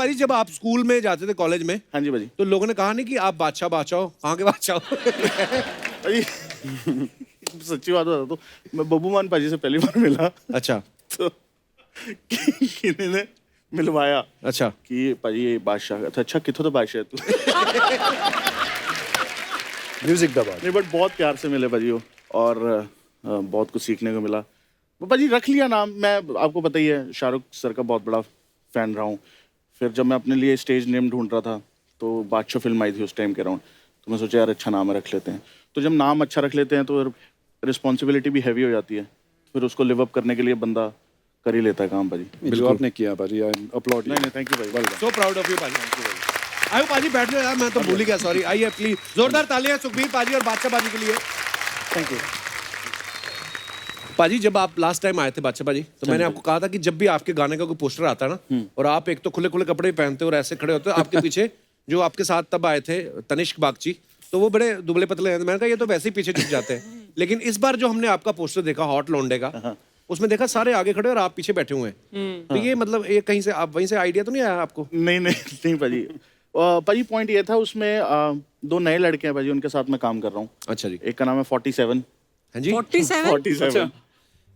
पाजी जब आप स्कूल में जाते थे, कॉलेज में, हाँ जी भाजी, तो लोगों ने कहा नहीं कि आप बादशाह बादशाह हो, कहाँ के बादशाह हो? भाजी सच्ची बात बता तो मैं बब्बू मान पाजी से पहली बार मिला, अच्छा तो किन्हीं ने मिलवाया अच्छा कि पाजी ये बादशाह था। अच्छा किथों तो बादशाह है तू? म्यूजिक दबा नहीं बट बहुत प्यार से मिले पाजी वो, और बहुत कुछ सीखने को मिला। वो पाजी रख लिया नाम, मैं आपको पता ही है शाहरुख सर का बहुत बड़ा फैन रहा हूँ। फिर जब मैं अपने लिए स्टेज नेम ढूंढ रहा था तो बादशाह फिल्म आई थी उस टाइम के अराउंड, तो मैं सोचा यार अच्छा नाम रख लेते हैं। तो जब नाम अच्छा रख लेते हैं तो रिस्पॉन्सिबिलिटी भी हैवी हो जाती है, फिर उसको लिव अप करने के लिए बंदा कर ही लेता है काम पाजी। जो आपने किया पाजी, आई अपलॉड। नहीं थैंक यू भाई, सो प्राउड ऑफ यू पाजी। आयो पाजी बैठ लो यार, मैं तो भूल ही गया, सॉरी। आइए प्लीज, जोरदार तालियां सुखबीर पाजी और बादशाह पाजी के लिए। थैंक यू पाजी। जब आप लास्ट टाइम आए थे बादशाह पाजी, तो मैंने आपको कहा था कि जब भी आपके गाने का कोई पोस्टर आता है ना, और आप एक तो खुले खुले कपड़े पहनते हो और ऐसे खड़े होते हो, आपके पीछे जो आपके साथ तब आए थे तनिष्क बागची, तो वो बड़े दुबले पतले हैं। मैंने कहा ये तो वैसे ही पीछे झुक जाते हैं। लेकिन इस बार जो हमने आपका पोस्टर देखा हॉट लौंडे का, उसमें देखा सारे आगे खड़े और आप पीछे बैठे हुए हैं। तो ये मतलब ये कहीं से आप वहीं से आइडिया तो नहीं आया आपको? नहीं पाजी। पाजी पॉइंट ये था उसमें, दो नए लड़के हैं पाजी, उनके साथ मैं काम कर रहा हूँ। अच्छा जी। एक का नाम है 47। हाँ जी, 47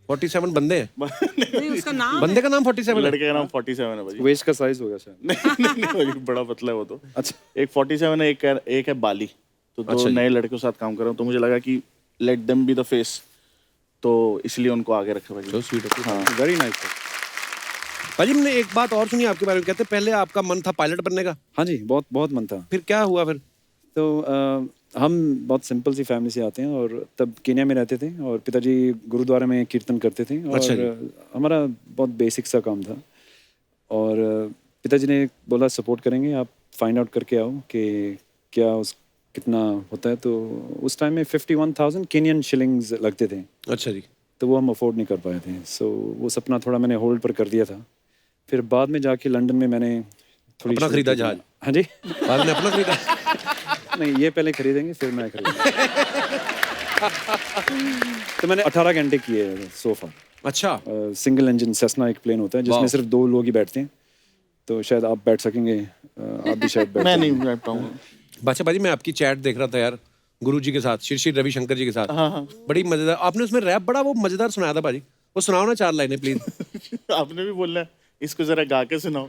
47 बंदे हैं। नहीं, उसका नाम बंदे का नाम 47 है? लड़के का नाम 47 है पाजी। वेस्ट का साइज हो गया सर। नहीं पाजी, बड़ा पतला है वो तो। अच्छा, एक 47 है, एक है बाली। तो दो अच्छा जी। नए लड़कों के साथ काम कर रहा हूँ, तो मुझे लगा कि let them be the face, तो इसलिए उनको आगे रखा पाजी। तो स्वीट ऑफ हाँ वेरी नाइस। पाजी। हमने एक बात और सुनी आपके बारे में, कहते पहले आपका मन था पायलट बनने का, हाँ जी, बहुत बहुत मन था। फिर क्या हुआ फिर? तो हम बहुत सिंपल सी फैमिली से आते हैं और तब केन्या में रहते थे और पिताजी गुरुद्वारा में कीर्तन करते थे और अच्छा जी। हमारा बहुत बेसिक सा काम था। और पिताजी ने बोला सपोर्ट करेंगे, आप फाइंड आउट करके आओ कि क्या उस कितना होता है। तो उस टाइम में 51,000 केनियन शिलिंग्स लगते थे। अच्छा जी। तो वो हम अफोर्ड नहीं कर पाए थे। सो वो सपना थोड़ा मैंने होल्ड पर कर दिया था। फिर बाद में जाके लंदन में मैंने थोड़ी अपना खरीदा जहाज? हाँ जी। बाद में अपना खरीदा? नहीं, ये पहले खरीदेंगे फिर मैं खरीदूंगा। तो मैंने 18 घंटे किए सोफा। अच्छा। सिंगल इंजन सेस्ना एक प्लेन होता है जिसमें वाह। सिर्फ 2 लोग ही बैठते हैं। तो शायद आप बैठ सकेंगे, आप भी शायद बैठ मैं सकेंगे। नहीं बैठ पाऊंगा। बादशाह पाजी, मैं आपकी चैट देख रहा था यार, गुरुजी के साथ, श्री रविशंकर जी के साथ। हाँ। बड़ी मजेदार आपने उसमें रैप बड़ा वो मजेदार सुनाया था पाजी। वो सुनाओ ना 4 लाइनें प्लीज। आपने भी बोलना है, इसको जरा गा के सुनाओ।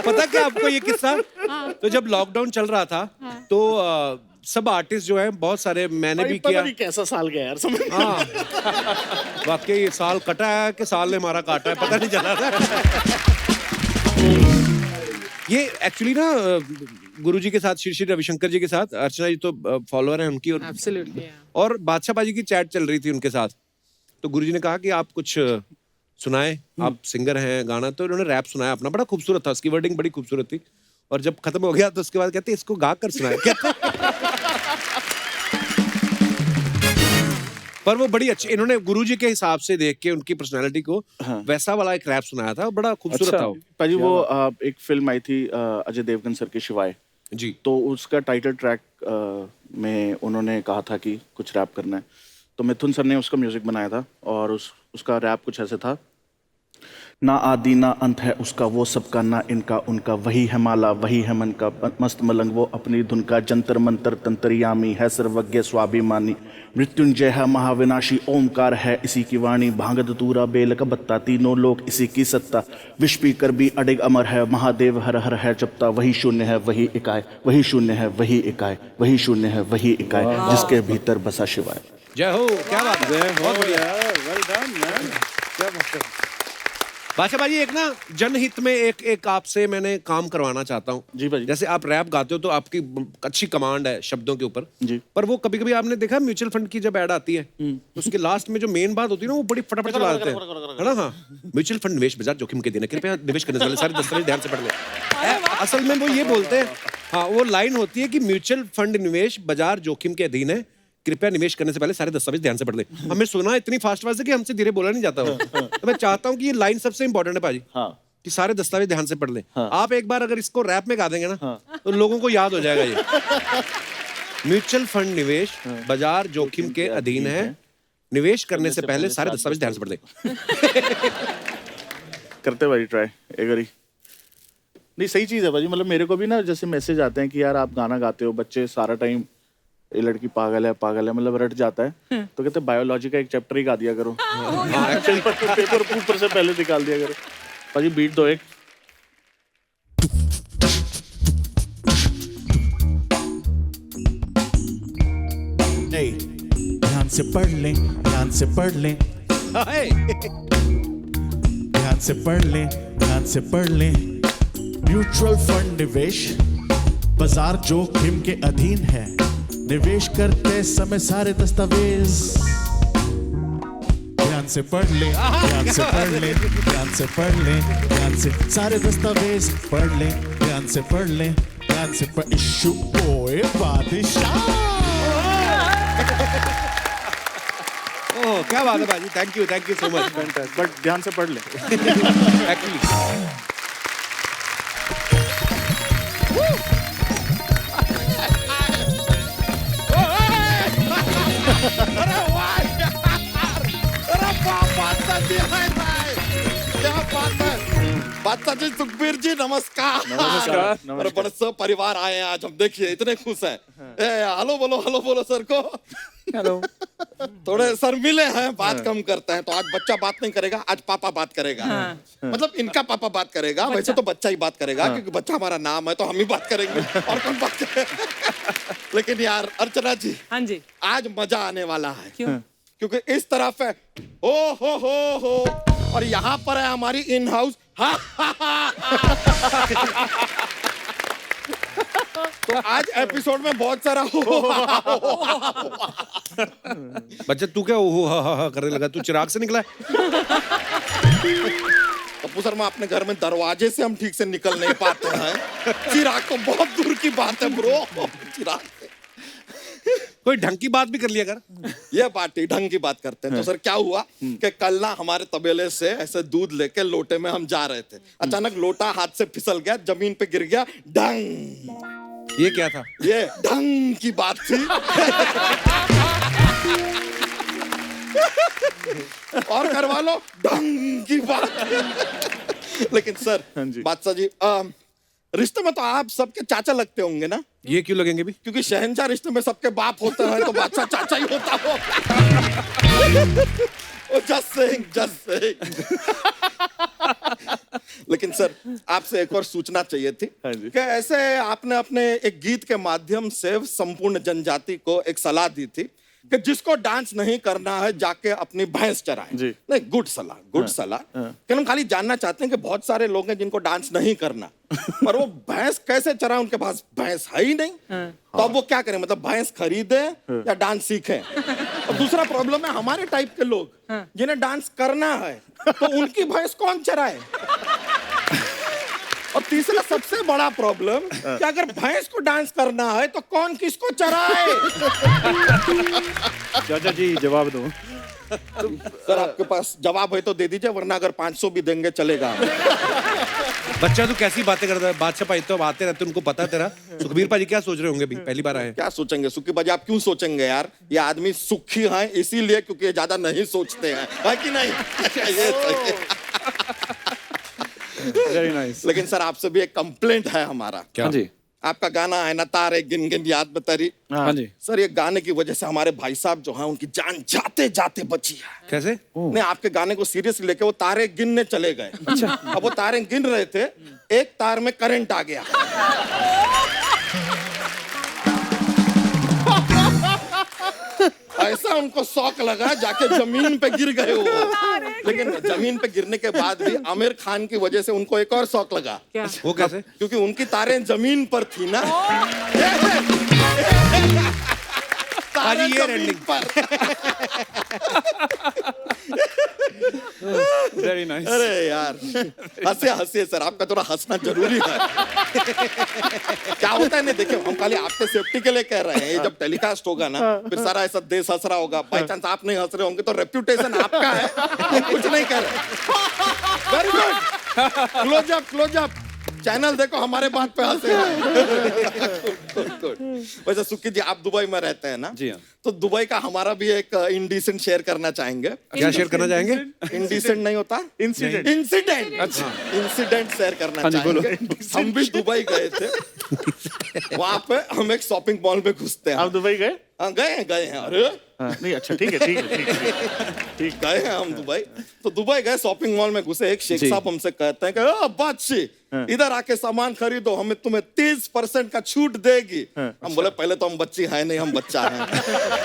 पता क्या आपको ये किस्सा? तो जब लॉकडाउन चल रहा था तो सब आर्टिस्ट जो है बहुत सारे, मैंने भी पता किया। नहीं कैसा साल गया यार, समझ। हाँ वाकई ये साल कटा है कि साल ने हमारा काटा है, पता नहीं चला था। ये एक्चुअली ना गुरुजी के साथ, श्री रविशंकर जी के साथ, अर्चना जी तो फॉलोअर हैं उनकी, और Absolutely, और बादशाह पाजी की चैट चल रही थी उनके साथ। तो गुरुजी ने कहा कि आप कुछ सुनाए, आप सिंगर हैं, गाना। तो उन्होंने रैप सुनाया अपना, बड़ा खूबसूरत था, उसकी वर्डिंग बड़ी खूबसूरत थी। और जब खत्म हो गया तो उसके बाद कहते इसको गा कर सुनाया। पर वो बड़ी अच्छी, इन्होंने गुरुजी के हिसाब से देख के उनकी पर्सनालिटी को वैसा वाला एक रैप सुनाया था, बड़ा खूबसूरत था वो। पाजी वो एक फिल्म आई थी अजय देवगन सर की शिवाय जी। तो उसका टाइटल ट्रैक में उन्होंने कहा था कि कुछ रैप करना है, तो मिथुन सर ने उसका म्यूजिक बनाया था और उसका रैप कुछ ऐसे था। ना आदि ना अंत है उसका, वो सबका ना इनका उनका, वही है माला वही है मन का मस्त मलंग, वो अपनी धुन का जंतर मंतर तंत्रयामी है, सर्वज्ञ स्वाभिमानी, मृत्युंजय है महाविनाशी, ओमकार है इसी की वाणी, भांगद तूरा बेल का बत्ता, तीनों लोग इसी की सत्ता, विष पी कर भी अडिग अमर है, महादेव हर हर है जपता, वही शून्य है वही इकाय, वही शून्य है वही इकाय, वही शून्य है वही इकाय, जिसके भीतर बसा शिवाय। जय हो, क्या बात है, बहुत बढ़िया। वेल डन मैन, क्या बात है। बादशाह भाई एक ना जनहित में एक आपसे मैंने काम करवाना चाहता हूँ। जी भाई। जैसे आप रैप गाते हो तो आपकी अच्छी कमांड है शब्दों के ऊपर जी। पर वो कभी कभी आपने देखा म्यूचुअल फंड की जब ऐड आती है तो उसके लास्ट में जो मेन बात होती है ना वो बड़ी फटाफट चला देते हैं, है ना। हाँ, म्यूचुअल फंड निवेश बाजार जोखिम के दिन कृपया निवेश करने से पहले सारे दस्तावेज ध्यान से पढ़ लें। असल में वो ये बोलते हैं, हाँ वो लाइन होती है कि म्यूचुअल फंड निवेश बाजार जोखिम के अधीन है, कृपया निवेश करने से पहले सारे दस्तावेज ध्यान से पढ़ ले। हमें सुना इतनी फास्ट है कि हमसे धीरे बोला नहीं जाता हो। तो मैं चाहता हूँ कि ये लाइन सबसे इंपॉर्टेंट है पाजी, कि सारे दस्तावेज ध्यान से पढ़ ले। आप एक बार अगर इसको रैप में गा देंगे ना तो लोगों को याद हो जाएगा ये। म्यूचुअल फंड निवेश बाजार जोखिम के अधीन है, निवेश करने से पहले सारे दस्तावेज ध्यान से पढ़ ले। करते भाई ट्राई एक बारी। नहीं सही चीज़ है भाजी, मतलब मेरे को भी ना जैसे मैसेज आते हैं कि यार आप गाना गाते हो, बच्चे सारा टाइम ये लड़की पागल है मतलब रट जाता है, तो कहते बायोलॉजी का एक चैप्टर ही गा दिया करो। एक्चुअली पेपर ऊपर से पहले निकाल दिया करो। भाजी बीट दो एक। ध्यान से पढ़ लें, ध्यान से पढ़ लें, ध्यान से पढ़ लें, ध्यान से पढ़ लें। म्यूचुअल फंड निवेश बाजार जोखिम के अधीन है। निवेश करते समय सारे दस्तावेज ध्यान से पढ़ लें, ध्यान से पढ़ लें, ध्यान से पढ़ लें, ध्यान से सारे दस्तावेज पढ़ लें, ध्यान से पढ़ लें, ध्यान से पढ़। इशू ओए बादशाह। ओह क्या बात है बाजी, thank you so much. But ध्यान से पढ़ ले। एक्चुअली बादशाह जी, सुखबीर जी नमस्कार। नमस्कार। और बड़े सब परिवार आए हैं आज, हम देखिए इतने खुश हैं। हेलो बोलो सर को। हेलो। थोड़े सर मिले हैं, बात कम करते हैं, तो आज बच्चा बात नहीं करेगा, आज पापा बात करेगा। मतलब इनका पापा बात करेगा, वैसे तो बच्चा ही बात करेगा क्योंकि बच्चा हमारा नाम है, तो हम ही बात करेंगे और कौन बात करेगा। लेकिन यार अर्चना जी, हाँ जी, आज मजा आने वाला है। क्यों? क्योंकि इस तरफ है ओ हो और यहाँ पर है हमारी इन हाउस तो आज एपिसोड में बहुत सारा बच्चा तू क्या ओहो हा करने लगा, तू चिराग से निकला है? पप्पू शर्मा, अपने घर में दरवाजे से हम ठीक से निकल नहीं पाते हैं। चिराग तो बहुत दूर की बात है ब्रो। चिराग कोई ढंग की बात भी कर लिया कर। ये बात ही ढंग की बात करते हैं। तो सर क्या हुआ कि कल ना हमारे तबेले से ऐसे दूध लेके लोटे में हम जा रहे थे, अचानक लोटा हाथ से फिसल गया, जमीन पे गिर गया, ढंग। ये क्या था? ये ढंग की बात थी। और करवा लो ढंग की बात। लेकिन सर बादशाह जी, रिश्ते में तो आप सबके चाचा लगते होंगे ना? ये क्यों लगेंगे भी? क्योंकि शहंशाह रिश्ते में सबके बाप होते हैं, तो बादशाह चाचा ही होता हो। Just saying. लेकिन सर आपसे एक और सूचना चाहिए थी कि ऐसे आपने अपने एक गीत के माध्यम से संपूर्ण जनजाति को एक सलाह दी थी कि जिसको डांस नहीं करना है जाके अपनी भैंस चराए। नहीं, गुड सलाह। कि हम खाली जानना चाहते हैं कि बहुत सारे लोग हैं जिनको डांस नहीं करना, पर वो भैंस कैसे चराए, उनके पास भैंस है ही नहीं। तो अब वो क्या करें, मतलब भैंस खरीदे या डांस सीखें? और दूसरा प्रॉब्लम है हमारे टाइप के लोग जिन्हें डांस करना है, तो उनकी भैंस कौन चराए? और तीसरा सबसे बड़ा प्रॉब्लम कि अगर भैंस को डांस करना है तो कौन किसको चराए? चाचा जी जवाब दो। सर आपके पास जवाब है तो दे दीजिए, वरना अगर 500 भी देंगे चलेगा। बच्चा तू कैसी बातें करता है? बादशाह भाई तो आते रहते, उनको पता है तेरा। सुखबीर पाजी क्या सोच रहे होंगे भी, पहली बार आए? क्या सोचेंगे सुखी बाजी, आप क्यों सोचेंगे यार? ये आदमी सुखी है इसीलिए क्योंकि ये ज्यादा नहीं सोचते हैं, है कि नहीं? ये सही है। Very nice. लेकिन सर आपसे भी एक कंप्लेंट है हमारा। क्या? हाँ जी। आपका गाना है ना, तारे गिन गिन याद बतरी। हाँ जी। सर ये गाने की वजह से हमारे भाई साहब जो हैं उनकी जान जाते जाते बची है। कैसे? नहीं, आपके गाने को सीरियसली लेके वो तारे गिनने चले गए। अच्छा। अब वो तारे गिन रहे थे, एक तार में करंट आ गया। ऐसा उनको शौक लगा, जाके जमीन पे गिर गए वो। लेकिन जमीन पे गिरने के बाद भी आमिर खान की वजह से उनको एक और शौक लगा। क्या? वो कैसे? क्योंकि उनकी तारें जमीन पर थी ना। तारे ये जमीन पर। Very nice. अरे यार, हंसे सर, आपका थोड़ा हंसना जरूरी है। क्या होता है नहीं, देखिए हम खाली आपके सेफ्टी के लिए कह रहे हैं। ये जब टेलीकास्ट होगा ना, फिर सारा ऐसा देश हंस रहा होगा, बाई चांस आप नहीं हंस रहे होंगे तो रेप्यूटेशन आपका है, हम कुछ नहीं कह रहे। Very good, close up. Channel देखो, हमारे बात पे हंसे। वैसे सुक्की जी, आप दुबई में रहते हैं ना? जी हाँ। तो दुबई का हमारा भी एक इंडिसेंट शेयर करना चाहेंगे। क्या शेयर करना चाहेंगे? इंडिसेंट नहीं होता, इंसिडेंट। इंसिडेंट, अच्छा, इंसिडेंट शेयर करना चाहेंगे। हम भी दुबई गए थे, वहां पे हम एक शॉपिंग मॉल में घुसते हैं। आप दुबई गए? हाँ, गए हैं। अरे नहीं, अच्छा, ठीक है। गए हैं हम दुबई। तो दुबई गए, शॉपिंग मॉल में घुसे, एक शेख साहब हमसे कहते हैं कि ओ बादशी, इधर आके सामान खरीदो, हमें तुम्हें 30% का छूट देगी। हम बोले पहले तो हम बच्ची है नहीं, हम बच्चा है।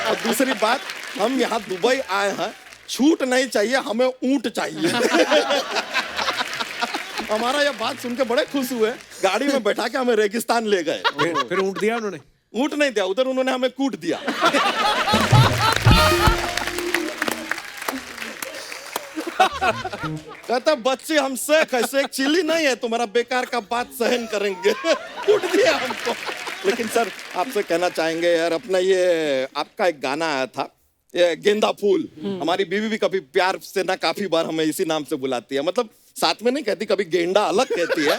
और दूसरी बात, हम यहाँ दुबई आए हैं, छूट नहीं चाहिए, हमें ऊंट चाहिए। हमारा ये बात सुन के बड़े खुश हुए, गाड़ी में बैठा के हमें रेगिस्तान ले गए। फिर ऊँट दिया उन्होंने? ऊंट नहीं दिया, उधर उन्होंने हमें कूट दिया। कहता बच्चे हमसे कैसे, चिल्ली नहीं है तुम्हारा, बेकार का बात सहन करेंगे। कूट दिया हमको। लेकिन सर, आपसे कहना चाहेंगे यार, अपना ये आपका एक गाना आया था, ये गेंदा फूल। हमारी बीवी भी कभी प्यार से ना काफी बार हमें इसी नाम से बुलाती है, मतलब साथ में नहीं कहती, कभी गेंडा अलग कहती है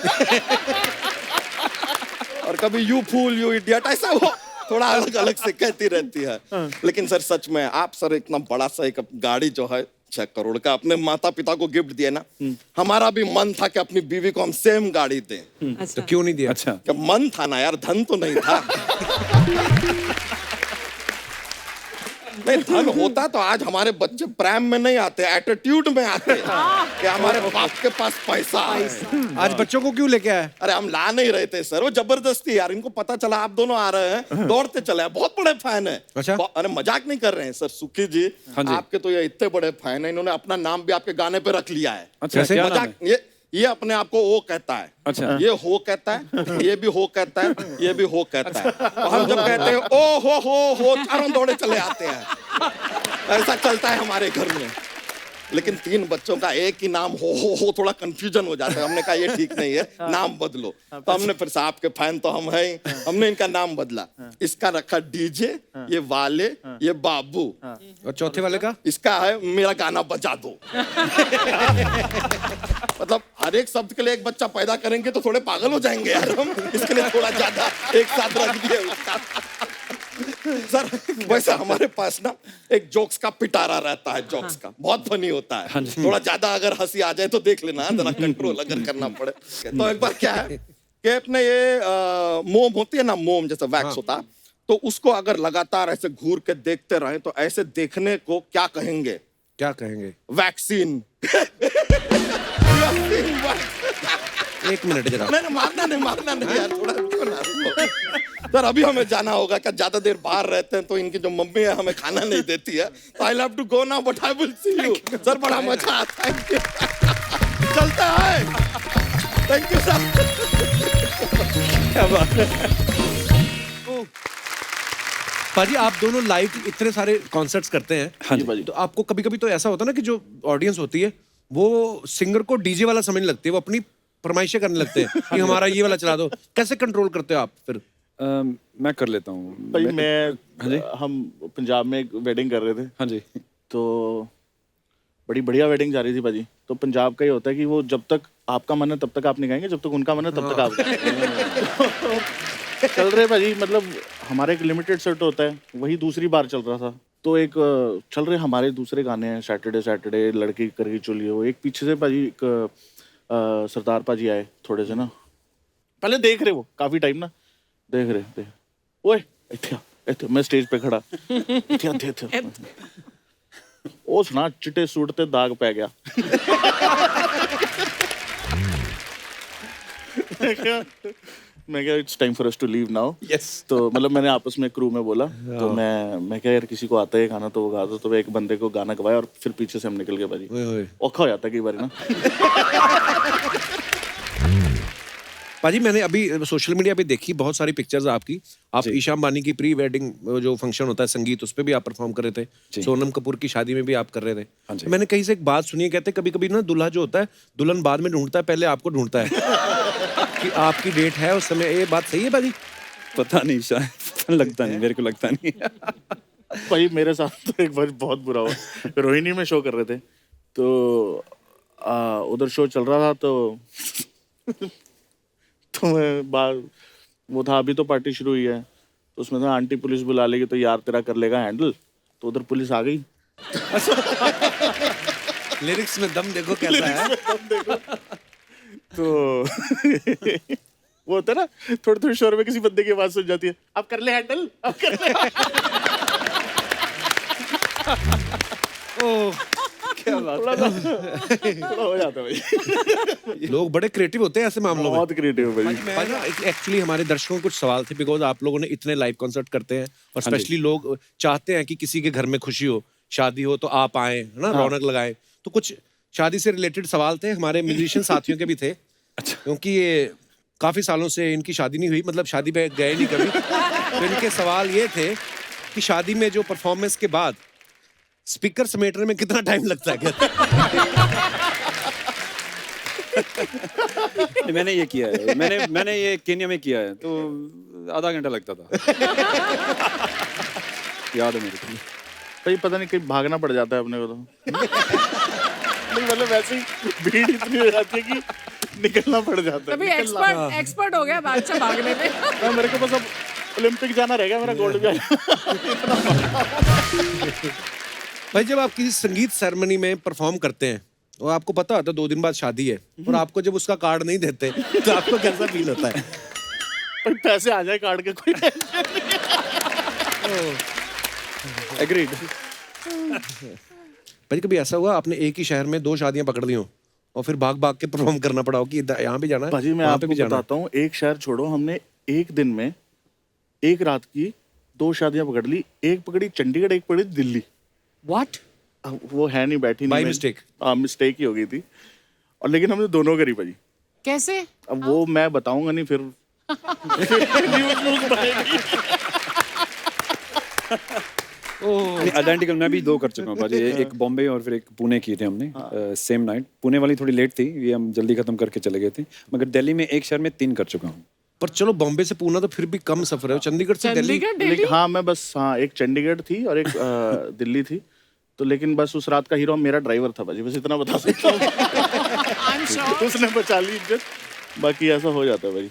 और कभी यू फूल, यू इडियट, ऐसा वो थोड़ा अलग अलग से कहती रहती है। लेकिन सर सच में आप सर इतना बड़ा सा एक गाड़ी जो है 6 करोड़ का अपने माता पिता को गिफ्ट दिया ना, हमारा भी मन था कि अपनी बीवी को हम सेम गाड़ी दें। तो क्यों नहीं दिया? अच्छा, कि मन था ना यार, धन तो नहीं था। नहीं, धन होता तो आज हमारे बच्चे प्रेम में नहीं आते, एटीट्यूड में आते कि हमारे बाप के पास पैसा है। आज बच्चों को क्यों लेके आया? अरे हम ला नहीं रहे थे सर, वो जबरदस्ती यार, इनको पता चला आप दोनों आ रहे हैं, दौड़ते चले आए। बहुत बड़े फैन है। अच्छा? अरे मजाक नहीं कर रहे हैं सर, सुखी जी, हाँ जी। आपके तो ये इतने बड़े फैन है, इन्होंने अपना नाम भी आपके गाने पे रख लिया है। अच्छा, क्या नाम मजाक, है? ये अपने आप को वो कहता है, अच्छा। ये हो कहता है, ये भी हो कहता है, ये भी हो कहता है। तो हम जब कहते हैं ओ हो, चारों दौड़े चले आते हैं। ऐसा चलता है हमारे घर में। लेकिन 3 बच्चों का एक ही नाम हो, थोड़ा कंफ्यूजन हो जाता है। हमने कहा ये ठीक नहीं है, नाम बदलो। तो हमने फिर साहब के फैन तो हम हैं, हमने इनका नाम बदला। इसका रखा डीजे, ये वाले, ये बाबू। और चौथे वाले का? इसका है मेरा गाना बजा दो। मतलब हर एक शब्द के लिए एक बच्चा पैदा करेंगे तो थोड़े पागल हो जाएंगे यार हम, इसके लिए थोड़ा ज्यादा एक साथ रख दिए उसका। सर वैसे हमारे पास ना एक जोक्स का पिटारा रहता है, जोक्स का बहुत फनी होता है। थोड़ा ज्यादा अगर हंसी आ जाए तो देख लेना, जरा कंट्रोल अगर करना पड़े। तो एक बार क्या है कि अपने ये मोम होती है ना, मोम जैसे वैक्स होता है, तो उसको अगर लगातार ऐसे घूर के देखते रहे तो ऐसे देखने को क्या कहेंगे? क्या कहेंगे? वैक्सीन। 1 मिनट जरा। नहीं, मारना नहीं यार, थोड़ा रुको ना, रुको। सर अभी हमें जाना होगा, क्या ज्यादा देर बाहर रहते हैं तो इनकी जो मम्मी है हमें खाना नहीं देती है, तो I have to go now but I will see you. Sir बड़ा मजा आता है, थैंक यू। चलता है, थैंक यू सर। क्या बात है। पाजी, आप दोनों लाइव इतने सारे कॉन्सर्ट्स करते हैं। हाँ जी। तो आपको कभी कभी तो ऐसा होता है ना कि जो ऑडियंस होती है वो सिंगर को डीजे वाला समझने लगती है, वो अपनी फरमाइशें करने लगते हैं कि हमारा ये वाला चला दो। कैसे कंट्रोल करते हो आप फिर? मैं कर लेता हूँ भाई। हम पंजाब में एक वेडिंग कर रहे थे। हाँ जी। तो बड़ी बढ़िया वेडिंग जा रही थी भाजी। तो पंजाब का ये होता है कि वो जब तक आपका मन है तब तक आप नहीं गाएंगे, जब तक उनका मन है तब तक आप चल रहे भाजी। मतलब हमारा एक लिमिटेड सेट होता है, वही दूसरी बार चल रहा था। तो एक चल रहे हमारे दूसरे गाने हैं, सैटरडे लड़की करगी चुली हो। एक पीछे से भाजी एक सरदार पाजी आए थोड़े से ना, पहले देख रहे वो काफी टाइम ना, देख रहे ओए इत्थे मैं स्टेज पे खड़ा इत्थे ਉਹ ਸੁਣਾ ਚਿੱਟੇ ਸੂਟ ਤੇ ਦਾਗ ਪੈ ਗਿਆ। मैं क्या it's time for us to leave now. Yes. तो मतलब मैंने आपस में क्रू में बोला, तो मैं क्या यार किसी को आता है गाना तो वो गा दो। तो एक बंदे को गाना गवाया और फिर पीछे से हम निकल गए भाजी। औखा हो जाता है कई बार ना। पाजी, मैंने अभी सोशल मीडिया पे देखी बहुत सारी पिक्चर्स आपकी। आप ईशा अंबानी की प्री वेडिंग जो फंक्शन होता है संगीत, उस पे भी आप परफॉर्म कर रहे थे। सोनम कपूर की शादी में भी आप कर रहे थे। तो मैंने कहीं से एक बात सुनी है, कहते कभी कभी ना दूल्हा जो होता है दुल्हन बाद में ढूंढता है, पहले आपको ढूंढता है कि आपकी डेट है उस समय। ये बात सही है पाजी? पता नहीं, शायद लगता नहीं, मेरे को लगता नहीं। भाई मेरे साथ तो एक बार बहुत बुरा हुआ। रोहिणी में शो कर रहे थे, तो उधर शो चल रहा था। तो तो वो था अभी तो पार्टी शुरू हुई है, तो उसमें था आंटी पुलिस बुला लेगी तो यार तेरा कर लेगा हैंडल, तो उधर पुलिस आ गई। लिरिक्स में दम देखो कैसा है। तो वो होता है ना, थोड़ी थोड़ी शोर में किसी बंदे की आवाज सुन जाती है, अब कर ले हैंडल, अब कर ले। क्या बात थोड़ा हो जाता है भाई। लोग बड़े क्रिएटिव होते हैं ऐसे मामलों में। बहुत क्रिएटिव भाई। एक्चुअली हमारे दर्शकों को कुछ सवाल थे, बिकॉज आप लोगों ने इतने लाइव कॉन्सर्ट करते हैं और स्पेशली लोग चाहते हैं कि किसी के घर में खुशी हो, शादी हो तो आप आए, है ना, रौनक लगाएं। तो कुछ शादी से रिलेटेड सवाल थे, हमारे म्यूजिशियन साथियों के भी थे। अच्छा। क्योंकि ये काफी सालों से इनकी शादी नहीं हुई, मतलब शादी पे गए नहीं कभी। तो इनके सवाल ये थे कि शादी में जो परफॉर्मेंस के बाद स्पीकर समेटने में कितना टाइम लगता है क्या? मैंने ये किया है, मैंने ये केन्या में किया है, तो आधा घंटा लगता था। याद है मेरे को भाई, पता नहीं कहीं भागना पड़ जाता है अपने को तो। नहीं मतलब वैसे ही भीड़ इतनी हो जाती है कि निकलना पड़ जाता है। अभी एक्सपर्ट हो गया बादशाह भागने में। मेरे को बस अब ओलंपिक जाना रहेगा, मेरा गोल्ड भी। भाई जब आप किसी संगीत सेरेमनी में परफॉर्म करते हैं और आपको पता होता है 2 दिन बाद शादी है, और आपको जब उसका कार्ड नहीं देते तो आपको कैसा फील होता है? पैसे आ जाए कार्ड के, कोई एग्रीड। भाई कभी ऐसा हुआ आपने एक ही शहर में 2 शादियां पकड़ ली हो और फिर भाग भाग के परफॉर्म करना पड़ा हो कि यहाँ भी जाना है, भाजी मैं वहाँ पे आपको भी जाना है? बताता हूँ, एक शहर छोड़ो, हमने एक दिन में एक रात की 2 शादियां पकड़ ली। एक पकड़ी चंडीगढ़, एक पकड़ी दिल्ली। What? वो है नहीं, बैठी नहीं। By mistake? हाँ, मिस्टेक ही हो गई थी। और लेकिन हमने दोनों करी भाजी। कैसे? अब वो मैं बताऊंगा नहीं, फिर न्यूज़ बनेगी। आइडेंटिकल मैं भी 2 कर चुका हूँ भाजी, एक बॉम्बे और फिर एक पुणे की थी हमने सेम नाइट। पुणे वाली थोड़ी लेट थी, ये हम जल्दी खत्म करके चले गए थे, मगर दिल्ली में एक शहर में 3 कर चुका हूँ। पर चलो बॉम्बे से पूना तो फिर भी कम सफर है, चंडीगढ़ से दिल्ली। लेकिन हाँ, मैं बस एक चंडीगढ़ थी और एक दिल्ली थी, तो लेकिन बस उस रात का हीरो मेरा ड्राइवर था भाजी, बस इतना बता सकता हूँ। उसने बचा ली इज्जत, बाकी ऐसा हो जाता है भाई।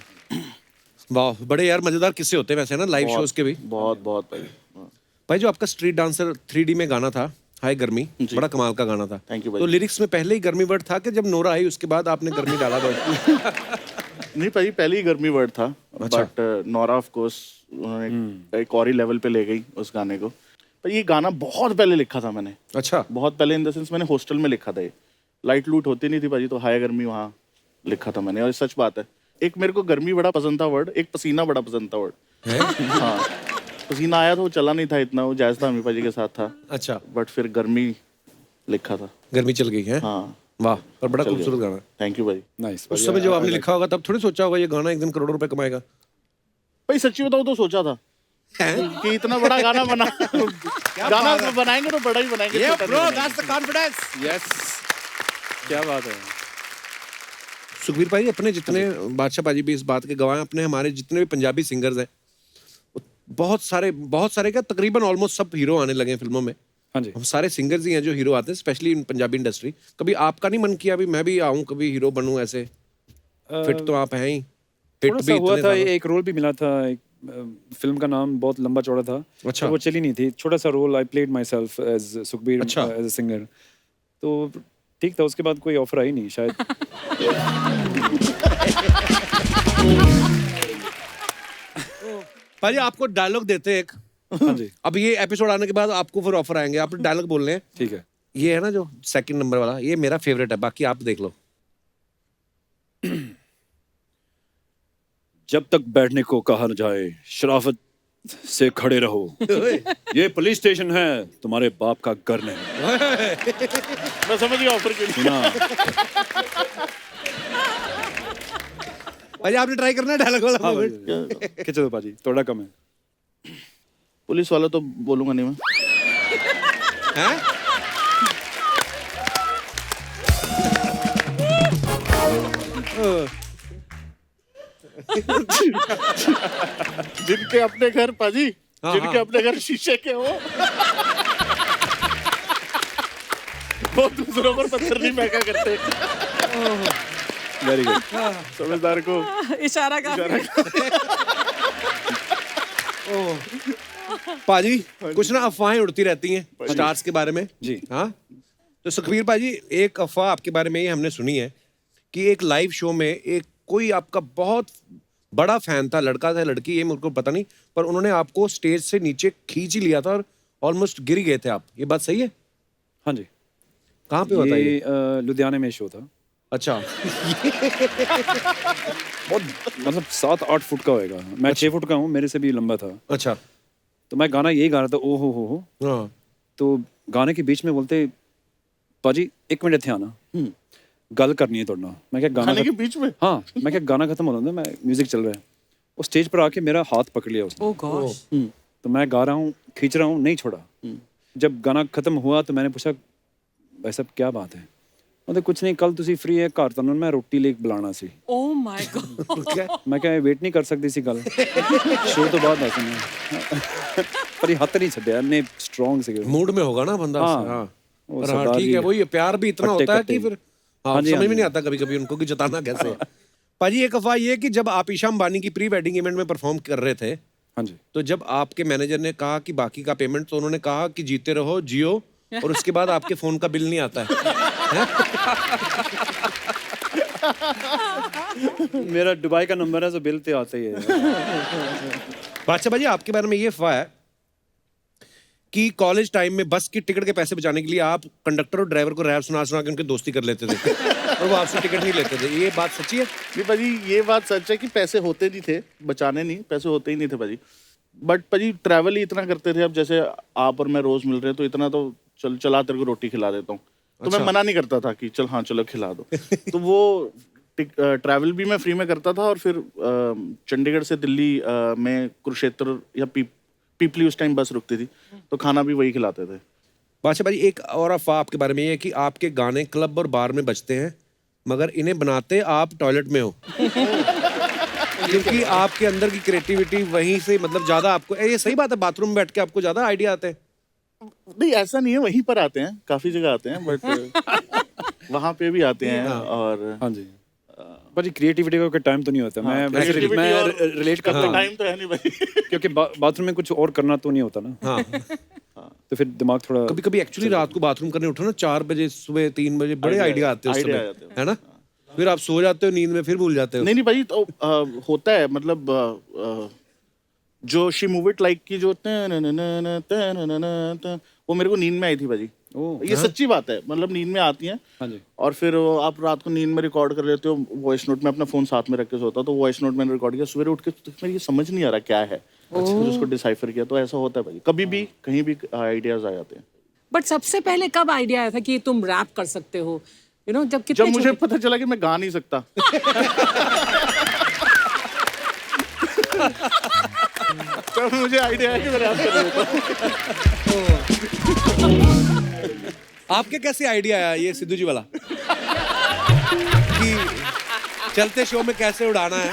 वाह, बड़े यार मजेदार किस्से होते हैं वैसे ना लाइव शोज के भी। बहुत भाई। भाई जो आपका स्ट्रीट डांसर 3D में गाना था, हाय गर्मी, बड़ा कमाल का गाना था। थैंक यू भाई। तो लिरिक्स में पहले ही गर्मी वर्ड था कि जब नोरा आई उसके बाद आपने गर्मी डाला वर्ड? नहीं भाई, पहले ही गर्मी वर्ड था, बट नोरा ऑफ कोर्स उन्होंने एक और ही लेवल पे ले गई उस गाने को। पर ये गाना बहुत पहले लिखा था मैंने। अच्छा। बहुत पहले इन द सेंस मैंने हॉस्टल में लिखा था ये। लाइट लूट होती नहीं थी भाजी, तो हाय गर्मी वहाँ लिखा था मैंने। और सच बात है, एक मेरे को गर्मी बड़ा पसंद था वर्ड, एक पसीना बड़ा पसंद था वर्ड। हाँ, पसीना आया तो वो चला नहीं था इतना, वो जायज था, अमी पाजी के साथ था। अच्छा। बट फिर गर्मी लिखा था। गर्मी चल गई है। हाँ, वाह, पर बड़ा खूबसूरत गाना। थैंक यू भाई। नाइस। उस समय जब आपने लिखा होगा तब थोड़ी सोचा होगा ये गाना एक दिन करोड़ों रुपए कमाएगा? भाई सच्ची बताऊं तो सोचा था कि इतना बड़ा गाना बना गाना बनाएंगे तो बड़ा ही बनाएंगे। Yeah bro, that's the confidence. Yes, क्या बात है। सुखबीर भाई, अपने जितने बादशाह पाजी भी इस बात के गवाह हैं, अपने हमारे जितने भी पंजाबी सिंगर्स हैं, बहुत सारे क्या तकरीबन ऑलमोस्ट सब हीरो आने लगे हैं फिल्मों में। हाँ जी। हम सारे सिंगर्स ही हैं जो हीरो आते हैं, स्पेशली इन पंजाबी इंडस्ट्री। कभी आपका नहीं मन किया भी मैं भी आऊं, कभी हीरो बनूं ऐसे? फिट तो आप हैं ही, फिट थोड़ा भी सा हुआ इतने था, सालों। एक रोल भी मिला था, एक फिल्म का नाम बहुत लंबा चौड़ा था। अच्छा। तो वो चली नहीं थी, छोटा सा role, I played myself as Sukhbir अच्छा। एज अ सिंगर, तो ठीक था। उसके बाद कोई ऑफर आई नहीं शायद। भाई आपको डायलॉग देते हैं एक। हाँ जी, अब ये एपिसोड आने के बाद आपको फिर ऑफर आएंगे, आप डायलॉग बोलने हैं। ठीक है। ये है ना जो 2nd नंबर वाला, ये मेरा फेवरेट है, बाकी आप देख लो। जब तक बैठने को कहा न जाए शराफत से खड़े रहो। ये पुलिस स्टेशन है, तुम्हारे बाप का घर नहीं। मैं समझ गया ऑफर के लिए। भाई आपने ट्राई करना है डायलॉग वाला moment? खिंचो दो पाजी, थोड़ा कम है। पुलिस वाला तो बोलूंगा नहीं मैं। हैं? जिनके अपने घर पाजी, हाँ, जिनके हाँ। अपने घर शीशे के हो, वो दूसरों पर पत्थर नहीं फेंका करते। Very good. समझदार को इशारा का पाजी कुछ ना अफवाहें उड़ती रहती हैं स्टार्स के बारे में जी। हाँ, तो सुखबीर पाजी एक अफवाह आपके बारे में ये हमने सुनी है कि एक लाइव शो में एक कोई आपका बहुत बड़ा फैन था, लड़का था लड़की, ये मेरे को पता नहीं, पर उन्होंने आपको स्टेज से नीचे खींच ही लिया था और ऑलमोस्ट गिर गए थे आप। ये बात सही है? हाँ जी। कहाँ पे होता है ये? लुधियाना में शो था। अच्छा। बहुत मतलब 7-8 फुट का होएगा। मैं 6 फुट का हूँ, मेरे से भी लंबा था। अच्छा। तो मैं गाना यही गा रहा था, ओ हो। हाँ। तो गाने के बीच में बोलते, पाजी 1 मिनट इत्थे आना, गल करनी है तोड़ना। मैं क्या गाना खाने के बीच में? हाँ, मैं क्या गाना खत्म हो रहा है, मैं म्यूजिक चल रहा है। वो स्टेज पर आके मेरा हाथ पकड़ लिया उसने। ओह गॉश। तो मैं गा रहा हूँ, खींच रहा हूँ, नहीं छोड़ा। जब गाना खत्म हुआ तो मैंने पूछा, भाई साहब क्या बात है? मतलब कुछ नहीं, कल तुसी फ्री है घर तुहानू मैं रोटी लेके बुलाना सी। Oh my God. मैं क्या वेट नहीं कर सकती सी गल, शो तो बाद दसने। पर ये हत्थ नहीं छड्डिया, ने स्ट्रांग से मूड में होगा ना बंदा। हाँ। हाँ, वो पर हाँ सरदार ठीक है, जी वही प्यार भी इतना हट्टे होता है कि कट्टे। फिर हाँ, हाँ जी, समझ हाँ में जी। नहीं आता कभी कभी उनको कि जताना कैसे है। पाजी एक अफवाह ये कि जब आप ईशा अंबानी की प्री वेडिंग इवेंट में परफॉर्म कर रहे थे, हाँ जी। तो जब आपके मैनेजर ने कहा कि बाकी का पेमेंट, तो उन्होंने कहा कि जीते रहो जियो, और उसके बाद आपके फोन का बिल नहीं आता है। मेरा दुबई का नंबर है, तो बिल तो आता ही है। बादशाह भाजी आपके बारे में ये अफवाह है कि कॉलेज टाइम में बस की टिकट के पैसे बचाने के लिए आप कंडक्टर और ड्राइवर को रैप सुना के उनकी दोस्ती कर लेते थे और वो आपसे टिकट नहीं लेते थे। ये बात सच्ची है? नहीं भाजी, ये बात सच है कि पैसे होते नहीं थे, बचाने नहीं, पैसे होते ही नहीं थे भाजी। बट भाजी ट्रैवल ही इतना करते थे। अब जैसे आप और मैं रोज मिल रहे हैं, तो इतना तो चला तेरे को रोटी खिला देता हूँ। तो मैं मना नहीं करता था कि चल हाँ चलो खिला दो। तो वो ट्रैवल भी मैं फ्री में करता था। और फिर चंडीगढ़ से दिल्ली में कुरुक्षेत्र या पीपली उस टाइम बस रुकती थी, तो खाना भी वही खिलाते थे। बादशाह भाजी एक और अफवाह आपके बारे में ये है कि आपके गाने क्लब और बार में बजते हैं, मगर इन्हें बनाते आप टॉयलेट में हो। क्योंकि आपके अंदर की क्रिएटिविटी वहीं से, मतलब ज्यादा आपको, ये सही बात है, बाथरूम में बैठ के आपको ज्यादा आइडिया आते हैं? नहीं ऐसा नहीं है, वहीं पर आते हैं, काफी जगह आते हैं, बट वहाँ पे भी आते हैं। और हाँ जी। पर ये क्रिएटिविटी का कोई टाइम तो नहीं होता। मैं वैसे creativity मैं और रिलेट करता हूँ, टाइम तो है नहीं भाई। क्योंकि बाथरूम में कुछ और करना तो नहीं होता ना। हाँ। तो फिर दिमाग थोड़ा कभी कभी एक्चुअली रात को बाथरूम करने उठो ना 4 बजे, सुबह 3 बजे, बड़े आइडिया आते हैं उस आइडिया समय, आते हैं। है ना? फिर आप सो जाते हो नींद में, फिर भूल जाते हो। नहीं भाई, तो होता है, मतलब जो शी मूव इट लाइक की जो वो मेरे को नींद में आई थी भाजी। ये सच्ची बात है, मतलब नींद में आती हैं। हाँ जी। और फिर आप रात को नींद में रिकॉर्ड कर लेते हो वॉइस नोट में, अपना फोन साथ में रख के सोता, तो वॉइस नोट मैंने रिकॉर्ड किया, सवेरे उठ के तो मेरे ये समझ नहीं आ रहा क्या है, फिर उसको डिसाइफर किया। तो ऐसा होता है भाई, कभी भी कहीं भी आइडियाज आ जाते हैं। बट सबसे पहले कब आइडिया आया था कि तुम रैप कर सकते हो? यू नो जब कितने जब मुझे छोटे- पता चला कि मैं गा नहीं सकता। तब मुझे आइडिया है कि मैं रैप कर लेता हूँ। आपके कैसे आइडिया आया ये सिद्धू जी वाला कि चलते शो में कैसे उड़ाना है?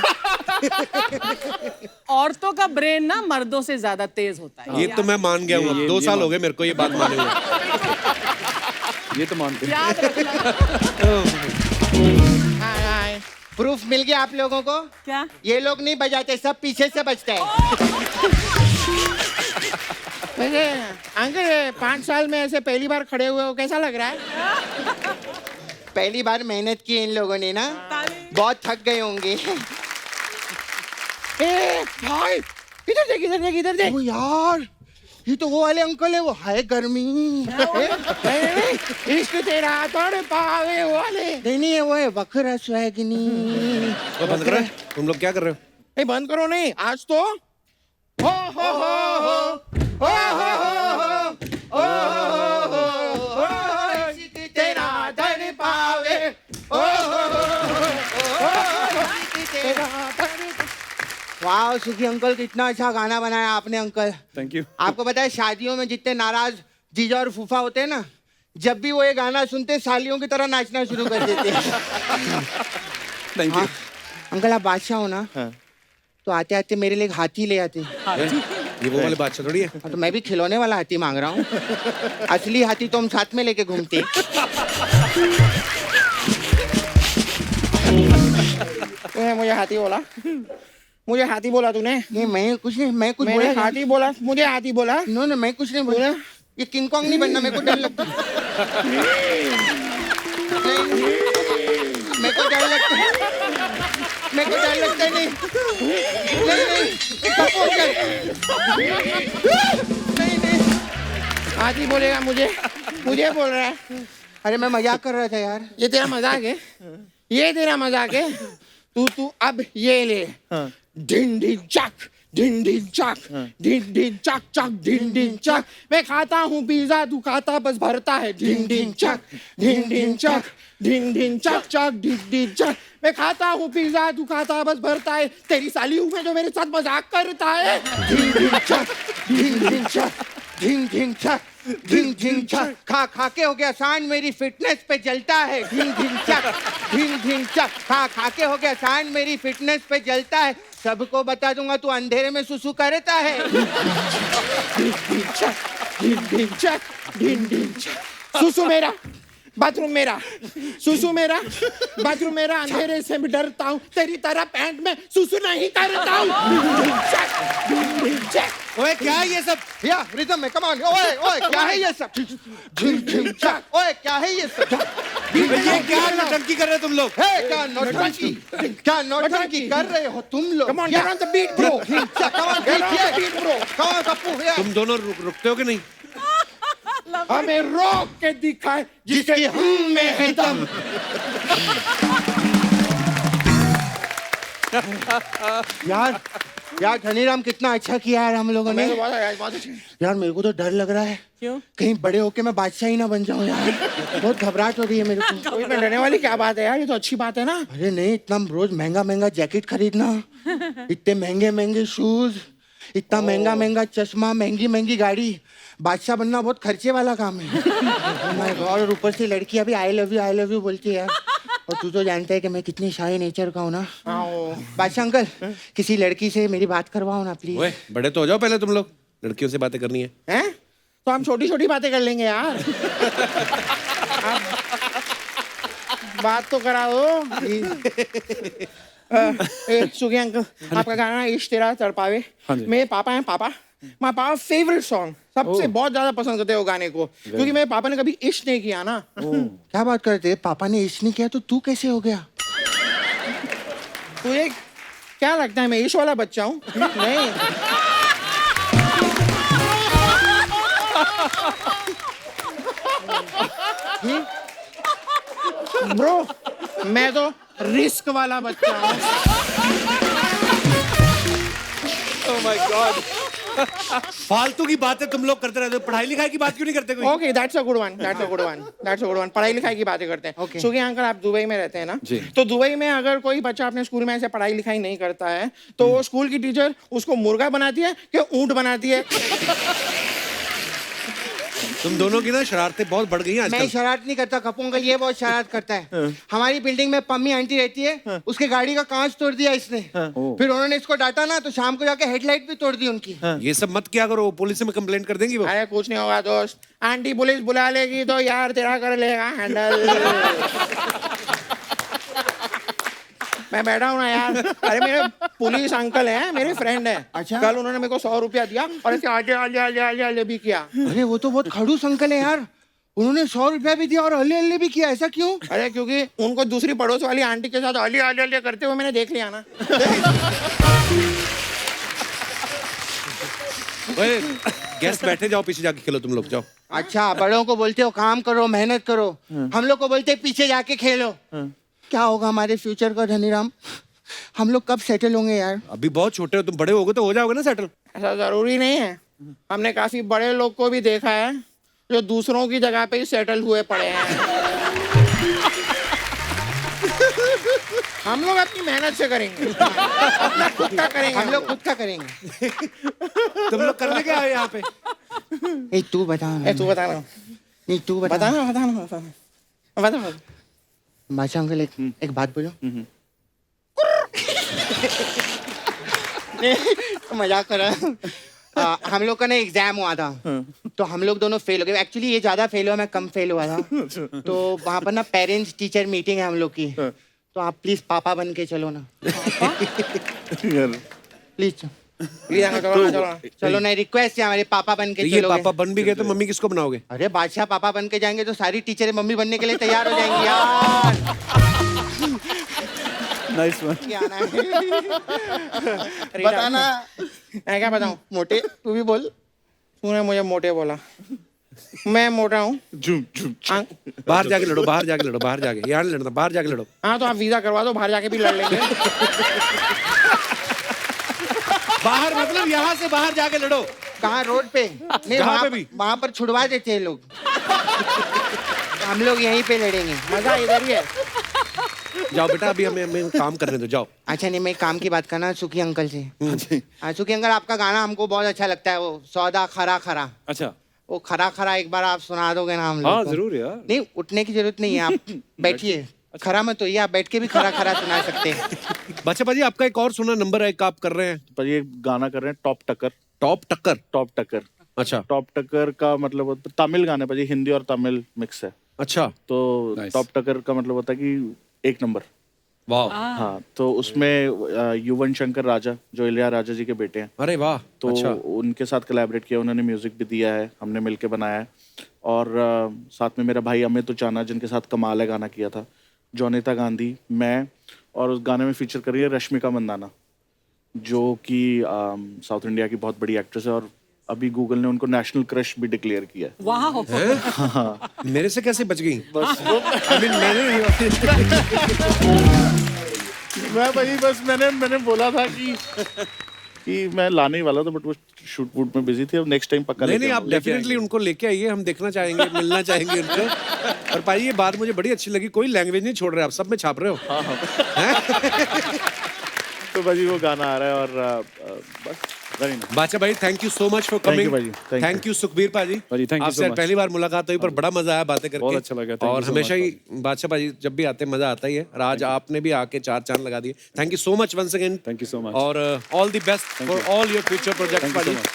औरतों का ब्रेन ना मर्दों से ज्यादा तेज होता है। ये तो मैं मान गया हूँ, अब 2 साल हो गए मेरे को ये बात माने हुए। ये तो मानते हैं। याद रखना। प्रूफ मिल गया आप लोगों को? क्या? ये लोग नहीं बजाते, सब पीछे से बजते हैं। वैसे अंकल 5 साल में ऐसे पहली बार खड़े हुए हो, कैसा लग रहा है? पहली बार मेहनत की इन लोगों ने ना, बहुत थक गए होंगे। ए भाई इधर देख, इधर देख, इधर देख। ओ यार, ये तो वो वाले अंकल है, वो हाय गर्मी इश्क तेरा तोड़ पावे वाले। नहीं है, वो है बकरा स्वैगनी। तो बंद करो, तुम लोग क्या कर रहे हो? नहीं बंद करो, नहीं आज तो तेरा धन पावे वाह सुखी अंकल, कितना अच्छा गाना बनाया आपने अंकल। Thank you. आपको पता है शादियों में जितने नाराज जीजा और फूफा होते हैं ना, जब भी वो ये गाना सुनते सालियों की तरह नाचना शुरू कर देते हैं। Thank you. अंकल आप बादशाह हो ना? हाँ। तो आते आते मेरे लिए एक हाथी ले आते। ये वो वाले बादशाह थोड़ी है। हाँ, तो मैं भी खिलौने वाला हाथी मांग रहा हूँ। असली हाथी तो हम साथ में लेके घूमते। तूने मुझे हाथी बोला, मुझे हाथी बोला तूने। ये मैं कुछ नहीं, मैं कुछ मैंने बोला हाथी बोला, मुझे हाथी बोला। नो नो मैं कुछ नहीं बोला। ये किंग कॉन्ग नहीं बनना, मेरे को डर लगता है। मेरे को डर लगता है, मेरे को डर लगता है। नहीं नहीं सपोर्ट कर। नहीं नहीं हाथी बोलेगा मुझे, मुझे बोल रहा है। अरे मैं मजाक कर रहा था यार। ये तेरा मजाक है, ये तेरा मजाक है। तू अब ये ले। ढिन ढिन चक, ढिन ढिन चक, ढिन ढिन चक चक, ढिन ढिन चक। मैं खाता हूँ पिज्जा, तू खाता बस भरता है। ढिन ढिन चक, ढिन ढिन चक, ढिन ढिन चक चक, ढिन ढिन चक। मैं खाता हूँ पिज्जा, तू खाता बस भरता है। तेरी साली हूँ मैं जो मेरे साथ मजाक करता है। ढिंग ढिंग चक, ढिंग ढिंग चक, ढिंग ढिंग चक, ढिंग ढिंग चक। खा खा के हो गया सांड, मेरी फिटनेस पे जलता है। ढिंग ढिंग चक, ढिंग ढिंग चक। खा खा के हो गया सांड, मेरी फिटनेस पे जलता है। सबको बता दूंगा तू अंधेरे में सुसु करता है। ढिन ढिन चक, ढिन ढिन चक। सुसु मेरा, बाथरूम मेरा, सुसु मेरा, बाथरूम मेरा। अंधेरे से भी डरता हूँ, तेरी तरह पैंट में सुसु नहीं करता हूँ। ओए क्या है ये सब? या रिदम में कमान। ओए ओए क्या है ये सब? ढिंग ढिंग चक। ओए क्या है ये सब? ये क्या नौटंकी कर रहे हो तुम लोग? हे क्या नौटंकी, क्या नौटंकी कर रहे हो तुम लोग? Come on, get on the beat, bro. Come on, Get on the beat, bro. Come on, Kappu, yeah. तुम दोनों रुकते हो कि नहीं? हमें रोक के दिखाए जिसके हम में है दम। यार यार धनीराम कितना अच्छा किया यार हम लोगों ने। यार मेरे को तो डर लग रहा है। क्यों? कहीं बड़े होके मैं बादशाह ही ना बन जाऊं यार। बहुत घबराहट हो रही है मेरे को। इसमें डरने वाली क्या बात है यार, ये तो अच्छी बात है ना। अरे नहीं, इतना रोज महंगा महंगा जैकेट खरीदना, इतने महंगे महंगे शूज, इतना महंगा महंगा चश्मा, महंगी महंगी गाड़ी। बादशाह बनना बहुत खर्चे वाला काम है। और ऊपर से लड़की अभी आई लव यू बोलती है यार। और तू तो जानता है कि मैं कितनी शाही नेचर का हूँ ना। बादशाह अंकल किसी लड़की से मेरी बात करवाओ ना प्लीज। ओए बड़े तो हो जाओ पहले तुम लोग, लड़कियों से बातें करनी है। हैं? तो हम छोटी छोटी बातें कर लेंगे यार। बात तो करा दो। सुखी अंकल, आपका गाना इश्क तेरा तड़पावे, मेरे पापा हैं पापा। माय पापा फेवरेट सॉन्ग, सबसे बहुत ज्यादा पसंद करते हैं वो गाने को, क्योंकि मेरे पापा ने कभी इश्क नहीं किया ना। क्या बात करते हैं? पापा ने इश्क नहीं किया तो तू कैसे हो गया? तुझे क्या लगता है मैं इश्क वाला बच्चा हूँ? नहीं। ब्रो मैं तो रिस्क वाला बच्चा हूँ। ओह माय गॉड, फालतू की बातें तुम लोग करते रहते हो, पढ़ाई लिखाई की बात क्यों नहीं करते कोई? Okay that's a good one, that's a good one, that's a good one. पढ़ाई लिखाई की बातें करते हैं। Okay. क्योंकि अंकल आप दुबई में रहते हैं ना, तो दुबई में अगर कोई बच्चा अपने स्कूल में ऐसे पढ़ाई लिखाई नहीं करता है तो वो स्कूल की टीचर उसको मुर्गा बनाती है कि ऊंट बनाती है? तुम दोनों की ना शरारतें बहुत बढ़ गई हैं मैं आजकल। शरारत नहीं करता, कपूंगा ये बहुत शरारत करता है। हमारी बिल्डिंग में पम्मी आंटी रहती है, उसके गाड़ी का कांच तोड़ दिया इसने। फिर उन्होंने इसको डांटा ना तो शाम को जाके हेडलाइट भी तोड़ दी उनकी। ये सब मत किया करो, पुलिस में कंप्लेंट कर देंगी वो। अरे कुछ नहीं होगा दोस्त, आंटी पुलिस बुला लेगी तो यार तेरा कर लेगा हैंडल। मैं बैठा हूँ ना यार। अरे मेरे पुलिस अंकल हैं, मेरे फ्रेंड हैं। अच्छा। कल उन्होंने मेरे को 100 रुपया दिया और इसके आगे आगे आगे आगे आगे भी किया। अरे वो तो बहुत खड़ूस अंकल है यार, उन्होंने 100 रुपया भी दिया और हल्ले हल्ले भी किया, ऐसा क्यों? अरे क्योंकि उनको दूसरी पड़ोस वाली आंटी के साथ अली अली अली करते हुए मैंने देख लिया ना। ओए गेस्ट बैठे, जाओ पीछे जाके खेलो तुम लोग, जाओ। अच्छा बड़ों को बोलते हो काम करो मेहनत करो, हम लोग को बोलते हैं पीछे जाके खेलो। क्या होगा हमारे फ्यूचर का धनीराम? हम लोग कब सेटल होंगे यार? अभी बहुत छोटे हो तुम, बड़े होगे तो हो जाओगे ना सेटल। ऐसा जरूरी नहीं है, हमने काफी बड़े लोग को भी देखा है जो दूसरों की जगह पे ही सेटल हुए पड़े हैं। हम लोग अपनी मेहनत से करेंगे, अपना खुद का करेंगे। हम लोग खुद का करेंगे। तुम लोग करने क्या आए यहाँ पे? ए तू बता ना। तू बता ना, नहीं तू बता। बता ना, बता ना, बता ना। बादशाह अंकल एक बात बोलो। मजाक कर रहा हूँ। हम लोग का ना एग्जाम हुआ था तो हम लोग दोनों फेल हो गए। एक्चुअली ये ज्यादा फेल हुआ, मैं कम फेल हुआ था। तो वहाँ पर ना पेरेंट्स टीचर मीटिंग है हम लोग की। तो आप प्लीज पापा बन के चलो ना यार प्लीज प्लीज चलो ना, चलो ना। चलो नहीं रिक्वेस्ट है हमारे पापा बन के ये चलोगे पापा बन भी गए तो मम्मी किसको बनाओगे? अरे बादशाह पापा बन के जाएंगे तो सारी टीचरें मम्मी बनने के लिए तैयार हो जाएंगी यार नाइस वन। क्या आना है बताना मैं क्या बताऊं? मोटे तू भी बोल तूने मुझे मोटे बोला, मैं मोटा हूँ। झूम झूम बाहर जाके लड़ो, बाहर जाके लड़ो, बाहर जाके, यहाँ नहीं लड़ना, बाहर जाके लड़ो। हाँ तो आप वीजा करवा दो, बाहर जाके भी लड़ लेंगे। बाहर मतलब यहाँ से बाहर जाके लड़ो। कहाँ रोड पे नहीं जहाँ वहाँ पे भी। वहाँ पर छुड़वा देते हैं लोग हम लोग यहीं पे लड़ेंगे मजा इधर ही है। जाओ बेटा, अभी हमें काम करने दो, जाओ। अच्छा नहीं मैं काम की बात करना सुखी अंकल से हाँ सुखी अंकल आपका गाना हमको बहुत अच्छा लगता है, वो सौदा खरा खरा, अच्छा वो खरा खरा एक बार आप सुना दोगे ना हम लोग हाँ को? जरूर यार। नहीं उठने की जरूरत नहीं है, आप बैठिए। खरा मत होइए, आप बैठ के भी खरा खरा सुना सकते हैं। बादशाह भाजी आपका एक और सुना नंबर है, एक आप कर रहे हैं पर ये गाना कर रहे हैं टॉप टक्कर। टॉप टक्कर। टॉप टक्कर, अच्छा टॉप टक्कर का मतलब होता है तमिल गाने पर, हिंदी और तमिल मिक्स है। अच्छा, तो Nice. टॉप टक्कर का मतलब होता है कि एक नंबर। वाह, हाँ तो उसमें युवन शंकर राजा जो इलिया राजा जी के बेटे हैं, अरे वाह, तो अच्छा, उनके साथ कोलैबोरेट किया, उन्होंने म्यूजिक भी दिया है, हमने मिलके बनाया है। और साथ में मेरा भाई अमित उचाना जिनके साथ कमाल है गाना किया था, जोनिता गांधी, मैं, और उस गाने में फीचर कर रही है रश्मिका मंदाना जो कि साउथ इंडिया की बहुत बड़ी एक्ट्रेस है, और अभी गूगल ने उनको नेशनल क्रश भी डिक्लेयर किया है। वाह मेरे से कैसे बच गई? I mean, मैं भाई बस मैंने बोला था कि मैं लाने ही वाला था, बट वो शूट वूट में बिजी थे। अब नेक्स्ट टाइम पक्का नहीं लेके नहीं, आप आऊंगा। डेफिनेटली उनको लेके आइए, हम देखना चाहेंगे, मिलना चाहेंगे उनको। और भाई ये बात मुझे बड़ी अच्छी लगी, कोई लैंग्वेज नहीं छोड़ रहे आप, सब में छाप रहे हो। तो भाजी वो गाना आ रहा है, और बस very nice. बादशाह भाई thank you so much for Thank you, coming. भाजी, thank you. Thank you Sukhbir पाजी, पाजी, thank you आपसे so much. पहली बार मुलाकात हुई पर बड़ा मजा आया बातें करके, बहुत अच्छा लगा, thank you और so हमेशा much, ही बादशाह पाजी जब भी आते हैं मजा आता ही है, और आज आपने भी आके चार चांद लगा दिए। Thank you so much once again, Thank you so much. और all the best for all your future projects Thank you so पाजी। much.